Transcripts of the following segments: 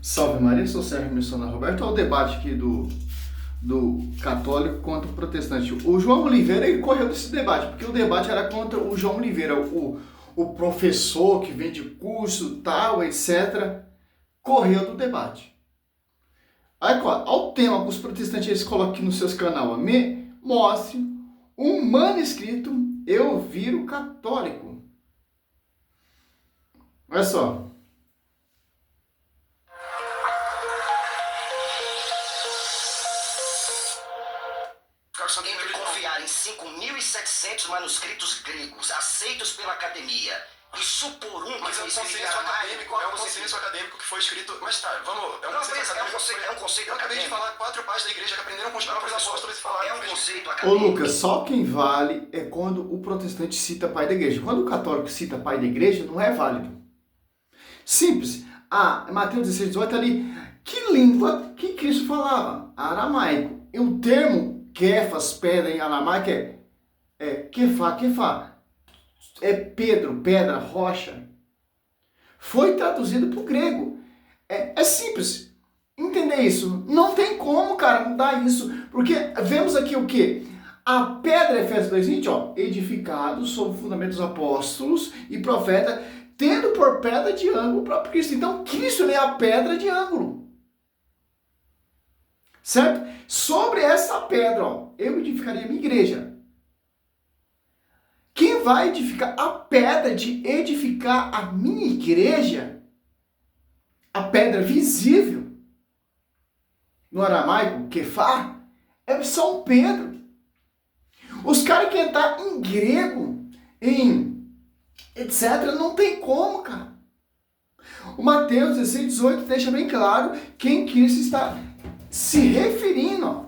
Salve Maria, sou Sérgio Missionário Roberto. Olha o debate aqui do católico contra o protestante. O João Oliveira, ele correu desse debate, porque o debate era contra o João Oliveira, o professor que vende curso, tal, etc. Correu do debate. Aí, olha o tema que os protestantes eles colocam aqui nos seus canais. Me mostre um manuscrito, eu viro católico. Olha só. Entre confiar em 5.700 manuscritos gregos aceitos pela academia e supor um mas que é um foi escrito consenso em aramaico, acadêmico, é um consenso acadêmico que foi escrito. Mas tá, vamos. É um conceito Eu acabei de acadêmico. falar 4 pais da igreja que aprenderam com os próprios apóstolos e falaram. É um conceito Ô acadêmico. Lucas, só quem vale é quando o protestante cita pai da igreja. Quando o católico cita pai da igreja, não é válido. Simples. Mateus 16, 18 ali. Que língua que Cristo falava? Aramaico. E o termo Kefas, pedra em aramaico é kefá. É Pedro, pedra, rocha. Foi traduzido para o grego. É simples. Entender isso? Não tem como, cara, mudar isso. Porque vemos aqui o quê? A pedra, Efésios 2:20, ó, edificado sobre o fundamento dos apóstolos e profeta, tendo por pedra de ângulo o próprio Cristo. Então, Cristo é a pedra de ângulo. Certo? Sobre essa pedra, ó, eu edificaria a minha igreja. Quem vai edificar a pedra de edificar a minha igreja, a pedra visível, no aramaico, kefá, é São Pedro. Os caras que entrar em grego, em etc., não tem como, cara. O Mateus 16, 18 deixa bem claro quem Cristo está se referindo. Ó.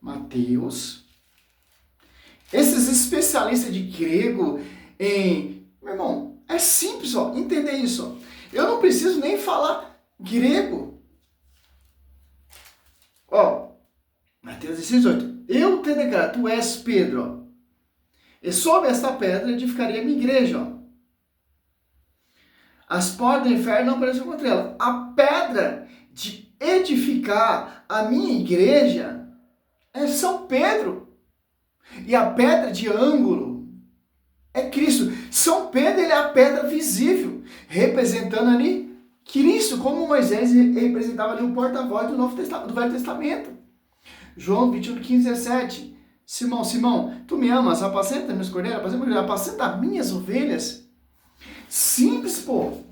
Mateus. Esses especialistas de grego meu irmão, é simples, ó, entender isso. Ó. Eu não preciso nem falar grego. Ó, Mateus 16, 18. Eu te declaro, tu és Pedro, ó. E sobre esta pedra edificaria a minha igreja, ó. As portas do inferno não prevalecerão contra ela. A pedra de edificar a minha igreja é São Pedro. E a pedra de ângulo é Cristo. São Pedro, ele é a pedra visível, representando ali Cristo, como Moisés representava ali o porta-voz do Velho Testamento. João 21, 15, 17. Simão, tu me amas, apacenta meus cordeiros, apacenta minhas ovelhas. Simples, pô.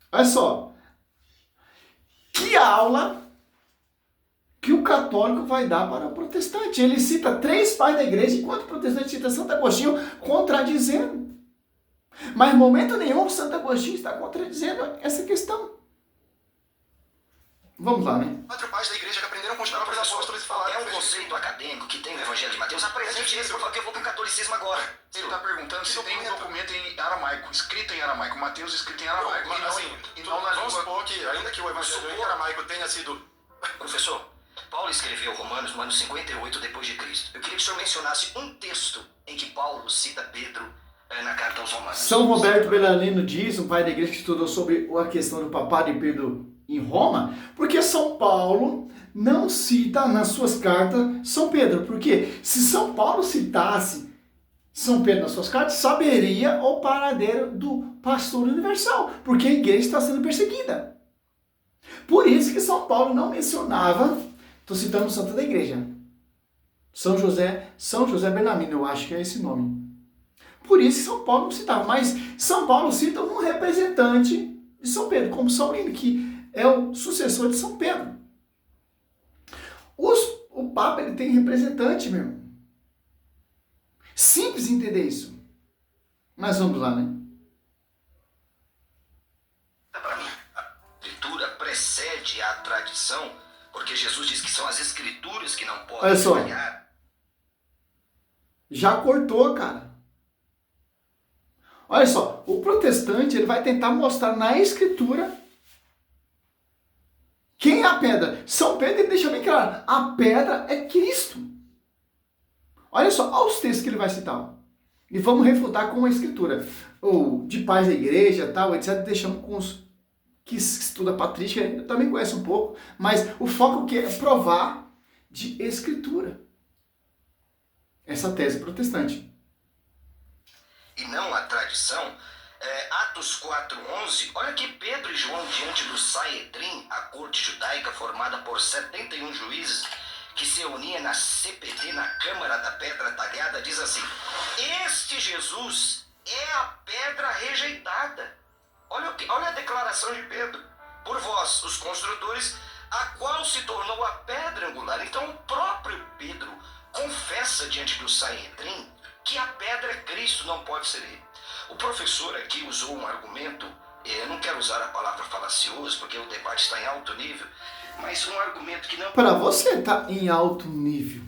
Olha só. Que aula que o católico vai dar para o protestante. Ele cita 3 pais da igreja, enquanto o protestante cita Santo Agostinho, contradizendo. Mas em momento nenhum Santo Agostinho está contradizendo essa questão. Vamos lá, né? 4 pais da igreja que aprenderam com os próprios apóstolos e falaram. É um conceito acadêmico que tem no Evangelho de Mateus. Apresente esse, porque eu vou para o catolicismo agora. Ele está perguntando se tem um documento em aramaico, escrito em aramaico, Mateus escrito em aramaico. Vamos supor que, ainda que o evangelho em aramaico tenha sido. Professor, Paulo escreveu Romanos no ano 58 depois de Cristo. Eu queria que o senhor mencionasse um texto em que Paulo cita Pedro na carta aos Romanos. São Roberto Bellarmino diz, um pai da igreja que estudou sobre a questão do papado de Pedro em Roma, porque São Paulo não cita nas suas cartas São Pedro. Porque se São Paulo citasse São Pedro nas suas cartas, saberia o paradeiro do pastor universal, porque a igreja está sendo perseguida. Por isso que São Paulo não mencionava, estou citando o santo da igreja, São José Bellarmino, eu acho que é esse nome. Por isso que São Paulo não citava, mas São Paulo cita um representante de São Pedro, como São Lino, que é o sucessor de São Pedro. O Papa, ele tem representante, meu irmão. Simples entender isso. Mas vamos lá, né? Para mim, a escritura precede a tradição, porque Jesus diz que são as escrituras que não podem Olha só. falhar. Já cortou, cara. Olha só, o protestante ele vai tentar mostrar na escritura quem é a pedra. São Pedro ele deixa bem claro, a pedra é Cristo. Olha só, olha os textos que ele vai citar. E vamos refutar com a escritura. Ou de pais da igreja, tal, etc. Deixamos com os que estuda patrística, eu também conheço um pouco, mas o foco que é provar de escritura. Essa tese protestante. E não a tradição. Atos 4:11, olha que Pedro e João diante do Sanhedrim, a corte judaica formada por 71 juízes, que se unia na CPD, na Câmara da Pedra Talhada, diz assim: este Jesus é a pedra rejeitada. Olha a declaração de Pedro. Por vós, os construtores, a qual se tornou a pedra angular. Então o próprio Pedro confessa diante do Sanhedrim que a pedra é Cristo, não pode ser ele. O professor aqui usou um argumento, eu não quero usar a palavra falacioso, porque o debate está em alto nível, mas um argumento que não... Para você tá em alto nível.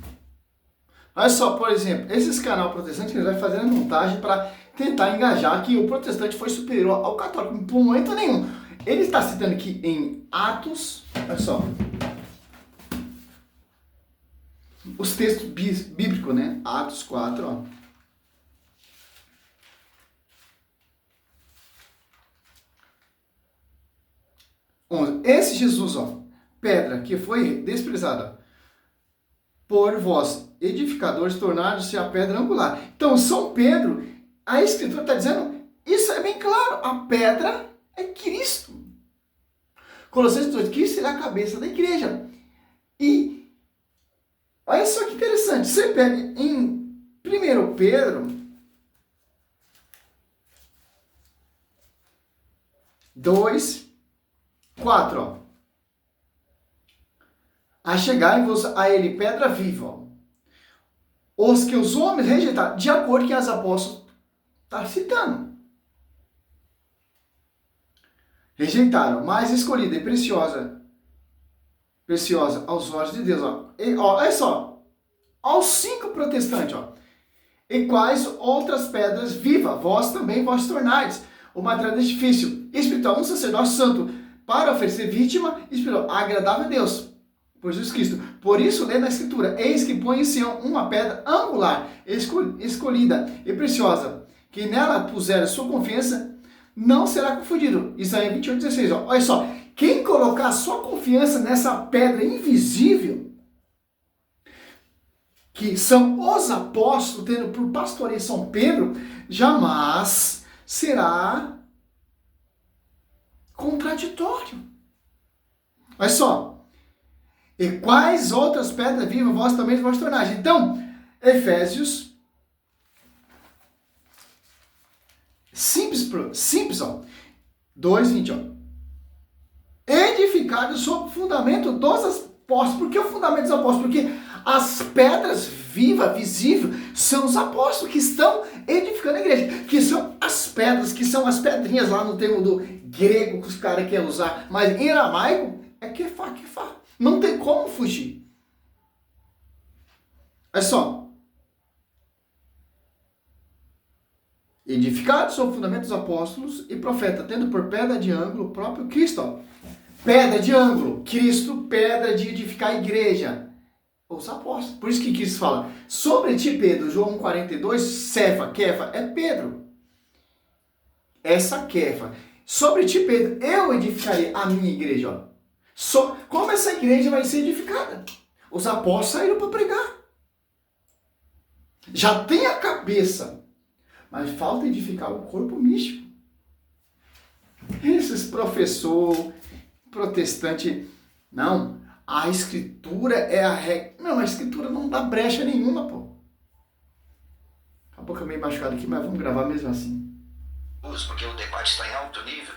Olha só, por exemplo, esses canal protestante que ele vai fazendo a montagem para tentar engajar que o protestante foi superior ao católico. Por momento nenhum. Ele está citando aqui em Atos, olha só, os textos bíblicos, né? Atos 4, ó. Esse Jesus, ó, pedra que foi desprezada por vós, edificadores, tornaram-se a pedra angular. Então, São Pedro, a Escritura está dizendo, isso é bem claro, a pedra é Cristo. Colossenses 2, Cristo é a cabeça da igreja. E olha só que interessante, você pega em 1 Pedro 2, 4, ó. Achegai-vos a ele pedra viva, ó. Os que os homens rejeitaram, de acordo com os apóstolos está citando. Rejeitaram, mas escolhida e preciosa aos olhos de Deus, ó. Olha só, aos 5 protestantes, ó. E quais outras pedras vivas, vós também vós tornais, o material do edifício espiritual, um sacerdócio santo, para oferecer vítima espiritual agradável a Deus, por Jesus Cristo. Por isso, lê na Escritura, eis que põe em Sião uma pedra angular, escolhida e preciosa, que nela puser a sua confiança, não será confundido. Isaías 28:16. Ó. Olha só, quem colocar a sua confiança nessa pedra invisível, que são os apóstolos, tendo por pastoreio São Pedro, jamais será contraditório. Olha só. E quais outras pedras vivas vós também vós tornais? Então, Efésios, simples, ó. 2:20, ó. Edificados sobre o fundamento dos apóstolos. Por que o fundamento dos apóstolos? Porque as pedras vivas, visíveis, são os apóstolos que estão edificando a igreja. Que são as pedras, que são as pedrinhas lá no termo do grego que os caras querem usar. Mas em aramaico é kefá. Não tem como fugir. É só. Edificados sobre o fundamento dos apóstolos e profeta, tendo por pedra de ângulo o próprio Cristo. Ó. Pedra de ângulo, Cristo, pedra de edificar a igreja. Os apóstolos. Por isso que Cristo fala, sobre ti, Pedro, João 1:42, Kefa, é Pedro. Essa Kefa. Sobre ti, Pedro, eu edificarei a minha igreja. Ó. Como essa igreja vai ser edificada? Os apóstolos saíram para pregar. Já tem a cabeça, mas falta edificar o corpo místico. Esses professor protestante, não, a escritura é a regra. Não, a escritura não dá brecha nenhuma, pô. A boca meio machucada aqui, mas vamos gravar mesmo assim. Porque o debate está em alto nível,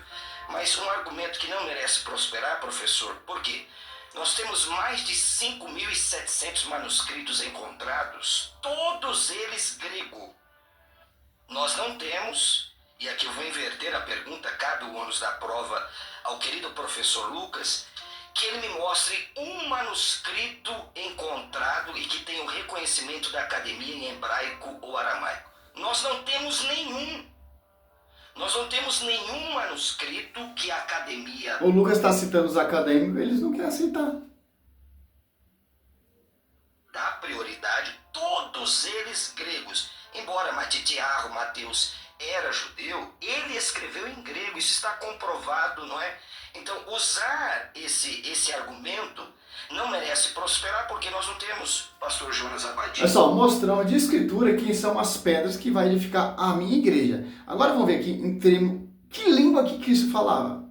mas um argumento que não merece prosperar, professor, por quê? Nós temos mais de 5.700 manuscritos encontrados, todos eles grego. Nós não temos, e aqui eu vou inverter a pergunta, cabe o ônus da prova ao querido professor Lucas, que ele me mostre um manuscrito encontrado e que tenha o reconhecimento da academia em hebraico ou aramaico. Nós não temos nenhum. Nós não temos nenhum manuscrito que a academia... O Lucas está citando os acadêmicos, eles não querem aceitar. Dá prioridade, todos eles gregos. Embora Tiago, Mateus era judeu, ele escreveu em grego, isso está comprovado, não é? Então, usar esse argumento não merece prosperar, porque nós não temos pastor Jonas Abadio. É só, mostrando de escritura quem são as pedras que vai edificar a minha igreja. Agora vamos ver aqui, em termos, que língua que Cristo falava?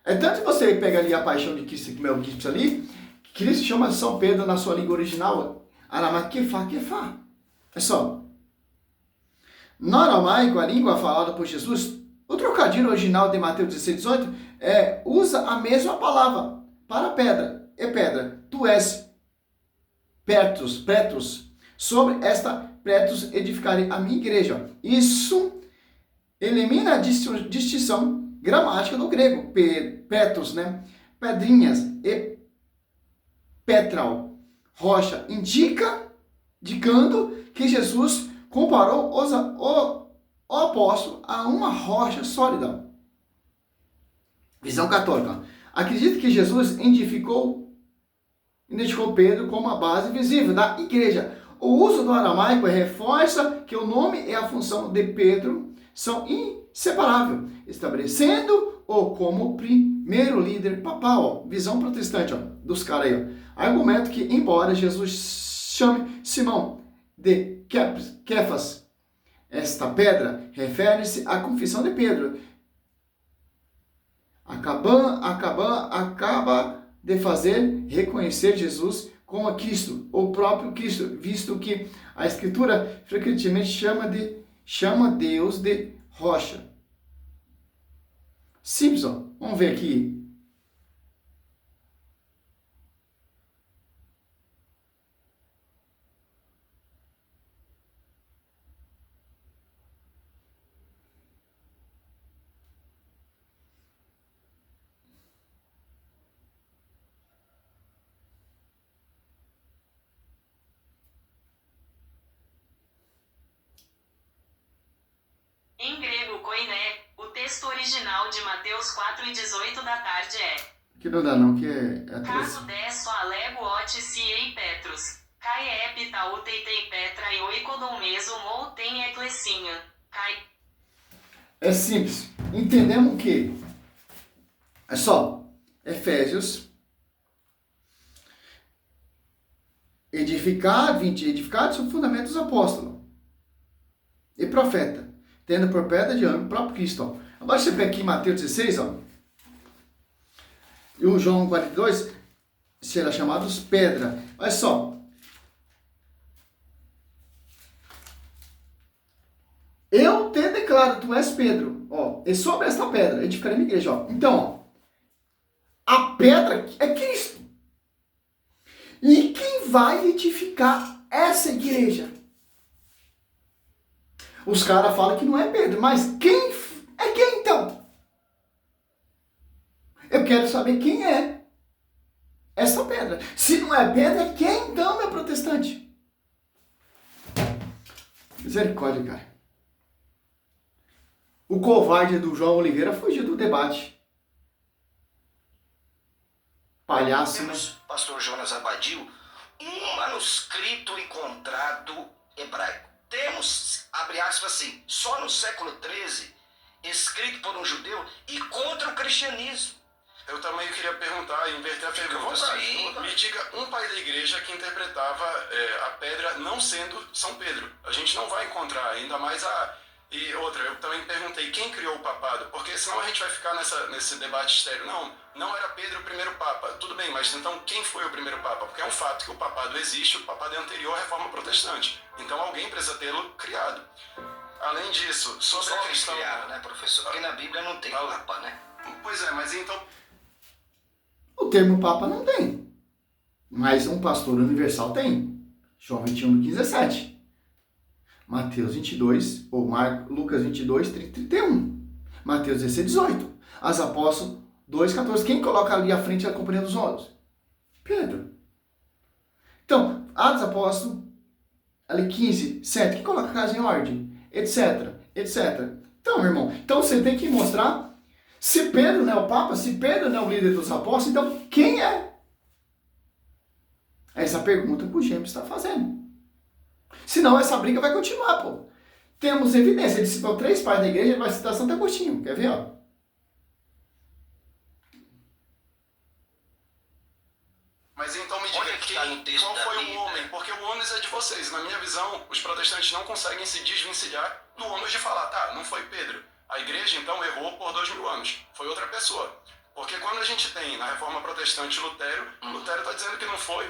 É tanto que você pega ali a paixão de Cristo, Mel Gibson ali, que Cristo chama São Pedro na sua língua original, aramaico, kefá. É só. No aramaico, a língua falada por Jesus, o trocadilho original de Mateus 16, 18, usa a mesma palavra para pedra. E pedra, tu és pretos. Sobre esta pretos edificarei a minha igreja. Isso elimina a distinção gramática do grego. Pretos, né? Pedrinhas e petral, rocha, indicando que Jesus comparou o apóstolo a uma rocha sólida. Visão católica. Acredito que Jesus identificou Pedro como a base visível da igreja. O uso do aramaico reforça que o nome e a função de Pedro são inseparáveis, estabelecendo-o como primeiro líder papal. Visão protestante, dos caras aí. Argumento que, embora Jesus chame Simão de Kefas, esta pedra refere-se à confissão de Pedro. Acaba de fazer reconhecer Jesus como Cristo, o próprio Cristo, visto que a Escritura frequentemente chama Deus de rocha. Simpson, vamos ver aqui. Em grego, koiné, o texto original de Mateus 4:18 da tarde é: Que não dá não, que é caso desso alego otis ei Petrus, kai epita utei petra e oikodon meso mou tem eclesinha, kai. É simples. Entendemos o quê? É só Efésios edificados sobre o fundamento dos apóstolos e profeta, tendo por pedra de ângulo o próprio Cristo. Agora você pega aqui em Mateus 16, e o João 42, será chamados pedra. Olha só. Eu te declaro, tu és Pedro. E sobre esta pedra edificarei minha igreja. Então, a pedra é Cristo. E quem vai edificar essa igreja? Os caras falam que não é Pedro, mas quem é quem então? Eu quero saber quem é essa pedra. Se não é Pedro, é quem então, meu protestante? Misericórdia, cara. O covarde do João Oliveira fugiu do debate. Palhaço, né? Temos, pastor Jonas Abadio, um manuscrito encontrado hebraico. Temos, abre aspas assim, só no século XIII, escrito por um judeu e contra o cristianismo. Eu também queria perguntar, inverter a pergunta. Sim. Me diga um pai da igreja que interpretava a pedra não sendo São Pedro. A gente não vai encontrar, ainda mais E outra, eu também perguntei quem criou o papado, porque senão a gente vai ficar nesse debate estéreo. Não era Pedro o primeiro papa. Tudo bem, mas então quem foi o primeiro papa? Porque é um fato que o papado existe, o papado é anterior à reforma protestante. Então alguém precisa tê-lo criado. Além disso, sobre a questão... criaram, né, professor? Porque na Bíblia não tem papa, né? Pois é, mas então... O termo papa não tem. Mas um pastor universal tem. João 21:17. Mateus 22, ou Lucas 22, 30, 31. Mateus 16, 18. As apóstolos 2, 14. Quem coloca ali à frente a companhia dos olhos? Pedro. Então, Atos Apóstolos, ali 15, 7. Quem coloca a casa em ordem? Etc, etc. Então, meu irmão, então você tem que mostrar se Pedro não é o Papa, se Pedro não é o líder dos apóstolos, então quem é? Essa pergunta que o James está fazendo. Senão essa briga vai continuar, pô. Temos evidência, ele citou 3 pais da igreja, ele vai citar Santo Agostinho, quer ver, ó? Mas então me diga Olha que tá no texto qual da foi Bíblia. o homem, porque o ônus é de vocês. Na minha visão, os protestantes não conseguem se desvencilhar do ônus de falar, tá, não foi Pedro. A igreja então errou por 2000 anos, foi outra pessoa. Porque quando a gente tem na Reforma Protestante Lutero está dizendo que não foi.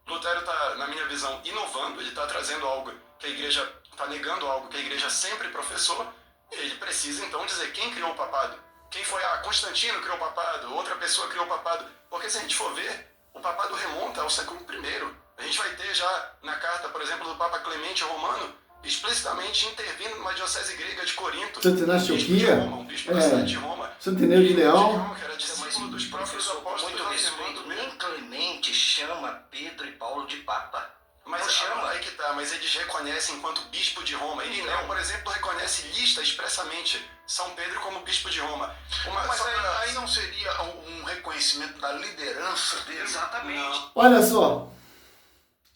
Lutero está, na minha visão, inovando, ele está trazendo algo que a igreja, está negando algo que a igreja sempre professou, e ele precisa então dizer quem criou o papado. Quem foi? Constantino criou o papado, outra pessoa criou o papado. Porque se a gente for ver, o papado remonta ao século I. A gente vai ter já na carta, por exemplo, do Papa Clemente Romano, explicitamente intervindo numa diocese grega de Corinto. Santo Inácio de Antioquia, um bispo da cidade de Roma. Santo Inácio de Leão. Que era discípulo dos próprios apóstolos, Muito respeito, nem Clemente chama Pedro e Paulo de Papa. Mas Não chama. aí que tá, mas eles reconhecem enquanto bispo de Roma. Irineu, por exemplo, reconhece lista expressamente São Pedro como bispo de Roma. Mas aí não seria um reconhecimento da liderança dele? Exatamente. Não. Olha só,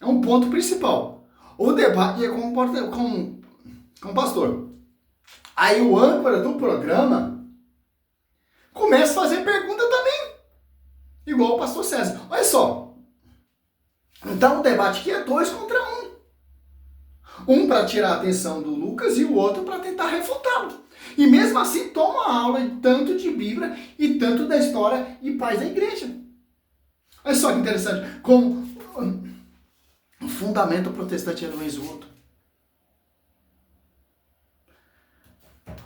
é um ponto principal. O debate é com o pastor. Aí o âncora do programa começa a fazer pergunta também. Igual o pastor César. Olha só. Então o debate aqui é 2 contra 1. Um para tirar a atenção do Lucas e o outro para tentar refutá-lo. E mesmo assim toma aula tanto de Bíblia e tanto da história e pais da igreja. Olha só que interessante. Como o fundamento protestante é um vez o outro.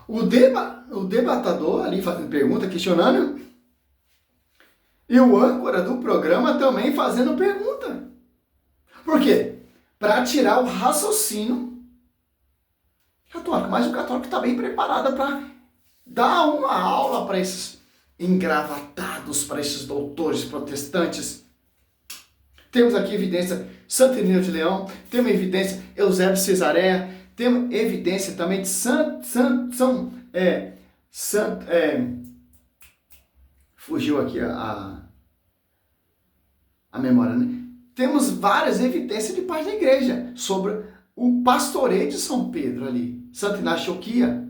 O debatador ali fazendo pergunta, questionando, e o âncora do programa também fazendo pergunta. Por quê? Para tirar o raciocínio católico. Mas o católico está bem preparado para dar uma aula para esses engravatados, para esses doutores protestantes. Temos aqui evidência Santo Irineu de Leão, temos evidência Eusébio de Cesareia, temos evidência também de fugiu aqui a memória, né? Temos várias evidências de parte da igreja sobre o pastoreio de São Pedro ali, Santo Inácio de Antioquia,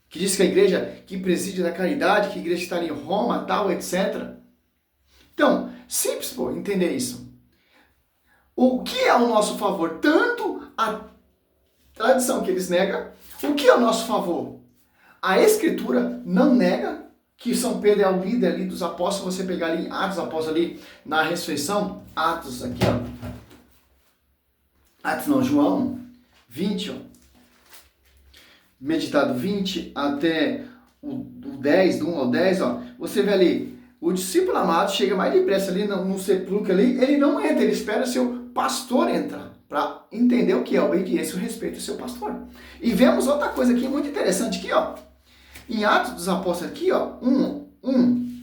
que diz que a igreja que preside na caridade, que a igreja está em Roma, tal, etc. Então, simples, pô, entender isso. O que é ao nosso favor? Tanto a tradição que eles negam, o que é ao nosso favor? A Escritura não nega que São Pedro é o líder ali dos apóstolos. Você pegar ali Atos dos Apóstolos ali na ressurreição, Atos aqui, ó. Atos não, João 20, ó. Meditado 20 até o 10, do 1 ao 10, ó. Você vê ali, o discípulo amado chega mais depressa ali no sepulcro ali, ele não entra, ele espera seu pastor entrar, para entender o que é obediência e o respeito ao seu pastor. E vemos outra coisa aqui muito interessante aqui, ó. Em Atos dos Apóstolos aqui, ó, 1.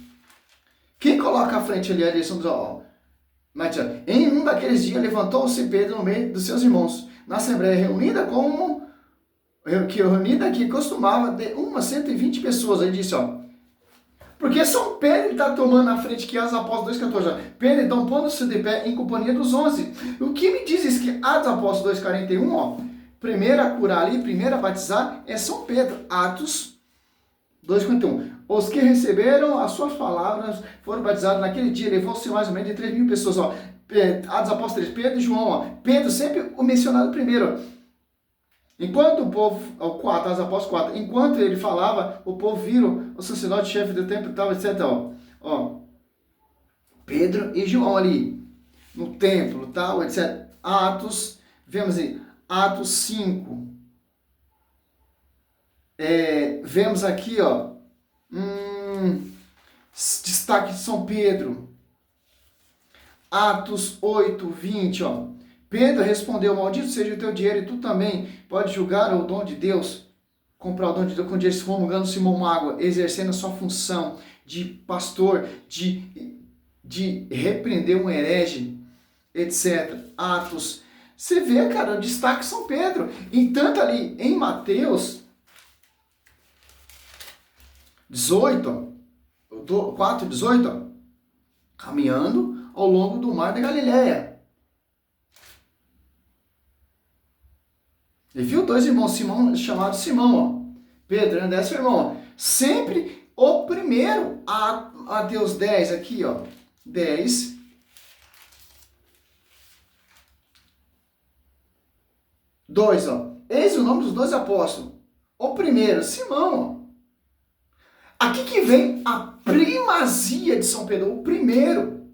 Quem coloca à frente ali a direção dos... Ó, mas, ó, em um daqueles dias levantou-se Pedro no meio dos seus irmãos, na assembleia reunida que costumava de 120 pessoas. Ele disse, ó, porque São Pedro está tomando a frente que Atos dos Apóstolos 2,14. Pedro então pondo-se de pé em companhia dos 11. O que me diz isso que Atos dos Apóstolos 2,41, ó, primeiro a curar ali, primeiro a batizar, é São Pedro. Atos 2,41. Os que receberam as suas palavras foram batizados naquele dia, levou-se mais ou menos de 3.000 pessoas. Ó. Atos dos Apóstolos 3, Pedro e João. Ó. Pedro sempre o mencionado primeiro. Enquanto o povo, Atos dos Apóstolos 4, enquanto ele falava, o povo viram o sacerdote chefe do templo e tal, etc. Ó. Pedro e João ali, no templo, tal, etc. Atos, vemos aí, Atos 5. Vemos aqui, ó, destaque de São Pedro. Atos 8, 20, ó. Pedro respondeu, maldito seja o teu dinheiro, e tu também pode julgar o dom de Deus, comprar o dom de Deus com dinheiro, excomungando Simão Mágoa, exercendo a sua função de pastor, de repreender um herege, etc. Atos, você vê, cara, o destaque de São Pedro. E tanto ali em Mateus 18, 4, 18, ó, caminhando ao longo do mar da Galileia. Ele viu dois irmãos chamados Simão, ó. Pedro e André, seu irmão, ó. Sempre o primeiro. Mateus 10 aqui, ó. 10. Dois, ó. Eis o nome dos dois apóstolos. O primeiro, Simão, ó. Aqui que vem a primazia de São Pedro, o primeiro.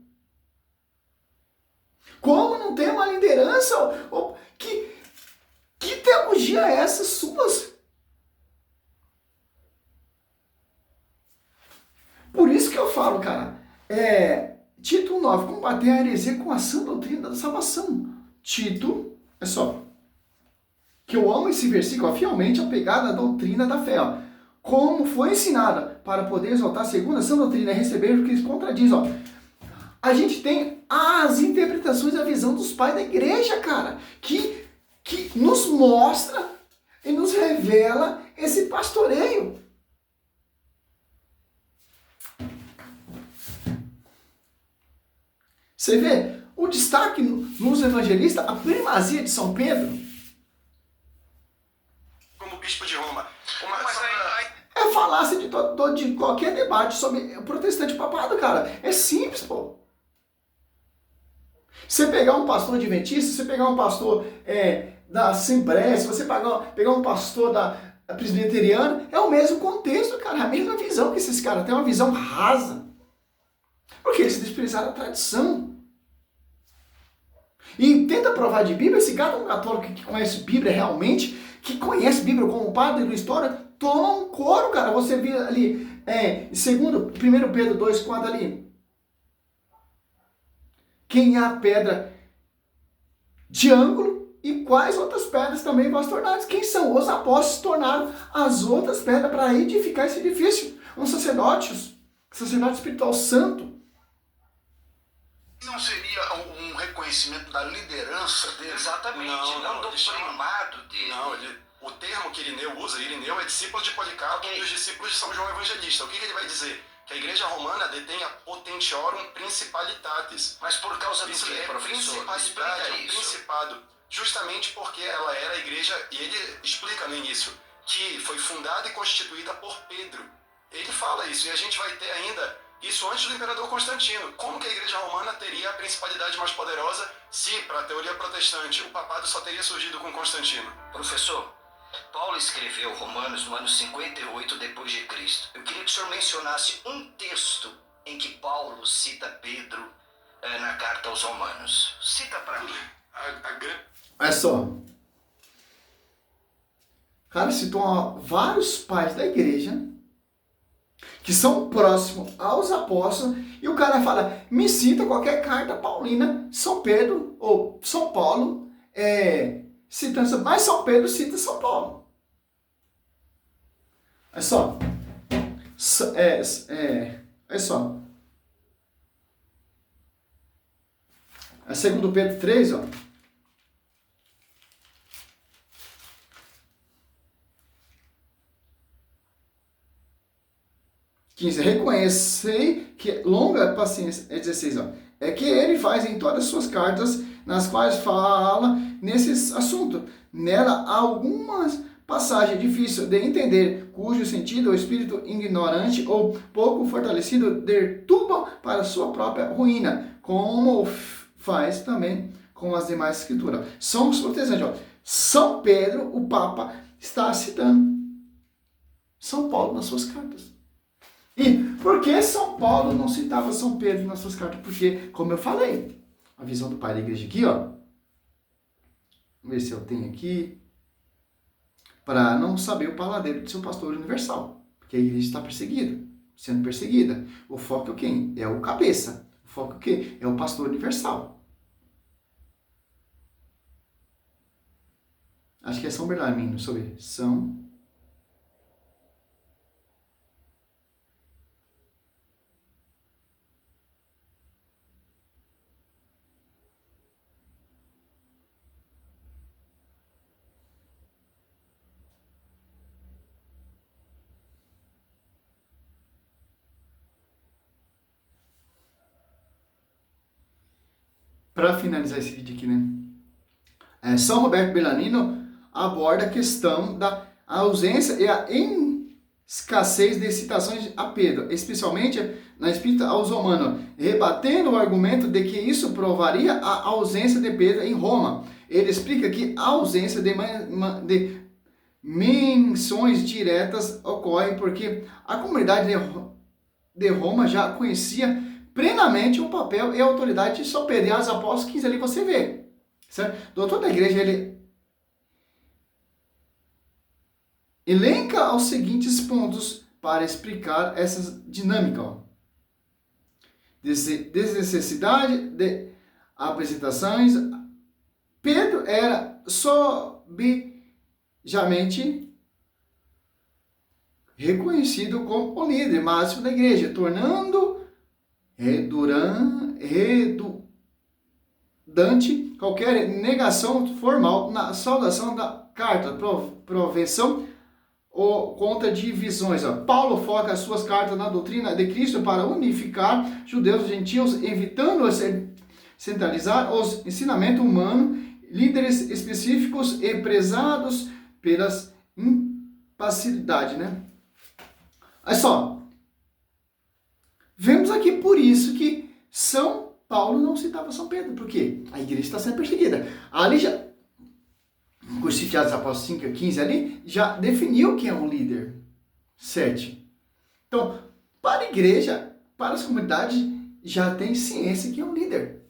Como não tem uma liderança? Que teologia é essa suas? Por isso que eu falo, cara, Tito 1,9, combater a heresia com a sã doutrina da salvação. Tito, é só, que eu amo esse versículo, ó, fielmente apegado à doutrina da fé, ó. Como foi ensinada, para poder exaltar segundo a sã doutrina e receber o que contradiz, ó. A gente tem as interpretações da visão dos pais da igreja, cara, que nos mostra e nos revela esse pastoreio. Você vê o destaque nos evangelistas, a primazia de São Pedro. Como bispo de Roma. É falácia de qualquer debate sobre o protestante papado, cara. É simples, pô. Você pegar um pastor adventista, você pegar um pastor da Assembleia, se você pegar um pastor da presbiteriana, é o mesmo contexto, cara. A mesma visão que esses caras têm, uma visão rasa. Porque eles desprezaram a tradição. E tenta provar de Bíblia, esse cara é um católico que conhece Bíblia realmente, que conhece Bíblia como padre da história, toma um couro, cara. Você vê ali, segundo 1 Pedro 2,4 ali. Quem é a pedra de ângulo e quais outras pedras também vão se tornar? Quem são? Os apóstolos tornaram as outras pedras para edificar esse edifício. Um sacerdote espiritual santo. Não seria um reconhecimento da liderança dele? Exatamente, não do primado dele. Não, o termo que Irineu usa, Irineu é discípulo de Policarpo e os discípulos de São João Evangelista. O que ele vai dizer? Que a igreja romana detém a potentiorum principalitatis. Mas por causa do Isso que, é professor? principalidade, Explica um isso. principado. Justamente porque ela era a igreja, e ele explica no início, que foi fundada e constituída por Pedro. Ele fala isso, e a gente vai ter ainda isso antes do imperador Constantino. Como que a igreja romana teria a principalidade mais poderosa se, para a teoria protestante, o papado só teria surgido com Constantino? Professor, Paulo escreveu Romanos no ano 58 depois de Cristo. Eu queria que o senhor mencionasse um texto em que Paulo cita Pedro na carta aos Romanos. Cita para mim. Olha só. O cara citou vários pais da igreja que são próximos aos apóstolos e o cara fala, me cita qualquer carta paulina, São Pedro ou São Paulo, citando, mas São Pedro cita São Paulo. Olha só. Olha só. É 2 Pedro 3, ó. Reconhecei que longa paciência, 16, ó, é que ele faz em todas as suas cartas, nas quais fala nesses assuntos. Nela há algumas passagens difíceis de entender, cujo sentido o espírito ignorante ou pouco fortalecido deturba para sua própria ruína, como faz também com as demais escrituras. Somos protestantes, ó. São Pedro, o Papa, está citando São Paulo nas suas cartas. E por que São Paulo não citava São Pedro nas suas cartas? Porque, como eu falei, a visão do pai da igreja aqui, ó. Vamos ver se eu tenho aqui. Para não saber o paladeiro de seu pastor universal. Porque a igreja está perseguida, sendo perseguida. O foco é quem? É o cabeça. O foco é quem? É o pastor universal. Acho que é São Bernardino, deixa eu ver. São... Para finalizar esse vídeo aqui, né? São Roberto Bellarmino, aborda a questão da ausência e a escassez de citações a Pedro, especialmente na Epístola aos Romanos, rebatendo o argumento de que isso provaria a ausência de Pedro em Roma. Ele explica que a ausência de menções diretas ocorre porque a comunidade de Roma já conhecia plenamente o papel e a autoridade de São Pedro. E Atos Apóstolos 15 ali você vê. Certo? O doutor da igreja, ele elenca os seguintes pontos para explicar essa dinâmica. Ó. Desnecessidade de apresentações. Pedro era sobejamente reconhecido como o líder máximo da igreja, tornando redundante qualquer negação formal na saudação da carta, provenção ou contra divisões. Paulo foca as suas cartas na doutrina de Cristo para unificar judeus e gentios, evitando centralizar os ensinamentos humanos, líderes específicos e prezados pelas impassibilidade, né? Olha só, vemos aqui por isso que São Paulo não citava São Pedro, porque a igreja está sendo perseguida. Ali já, o Atos Apóstolos 5 a 15 ali, já definiu quem é um líder. 7. Então, para a igreja, para as comunidades, já tem ciência que é um líder.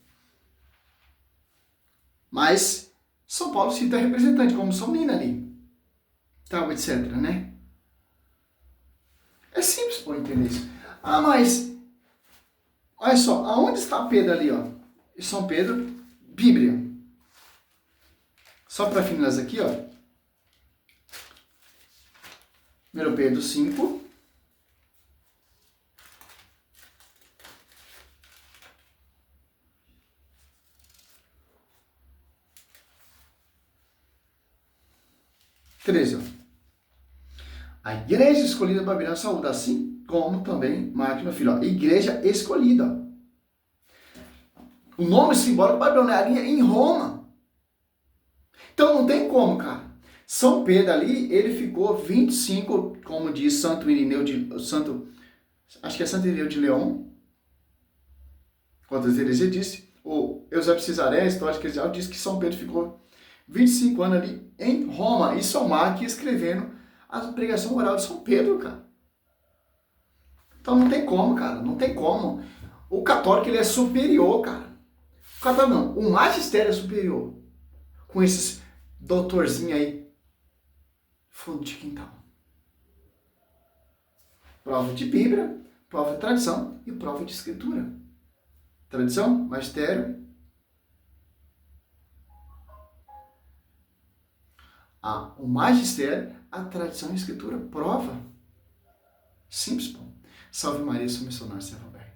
Mas São Paulo cita representante, como São Nina ali, tal, etc, né? É simples para entender isso. Ah, mas olha só, aonde está Pedro ali, ó? São Pedro, Bíblia. Só para finalizar aqui, ó. 1 Pedro 5. A igreja escolhida da Babilônia saúda, assim como também Marcos, meu filho. Ó, igreja escolhida. O nome simbólico babilônia em Roma. Então não tem como, cara. São Pedro ali, ele ficou 25, como diz Santo Irineu acho que é Santo Irineu de Leão. Quando a Teresa disse, o Eusébio Cesaré, história eclesial, diz que São Pedro ficou 25 anos ali em Roma. E São Marcos escrevendo a pregação oral de São Pedro, cara. Então não tem como, cara. Não tem como. O católico, ele é superior, cara. O católico não. O magistério é superior. Com esses doutorzinhos aí. Fundo de quintal. Prova de Bíblia, prova de tradição e prova de escritura. Tradição, magistério. O magistério, a tradição e a escritura. Prova. Simples, pô. Salve Maria, sou missionário, servo aberto.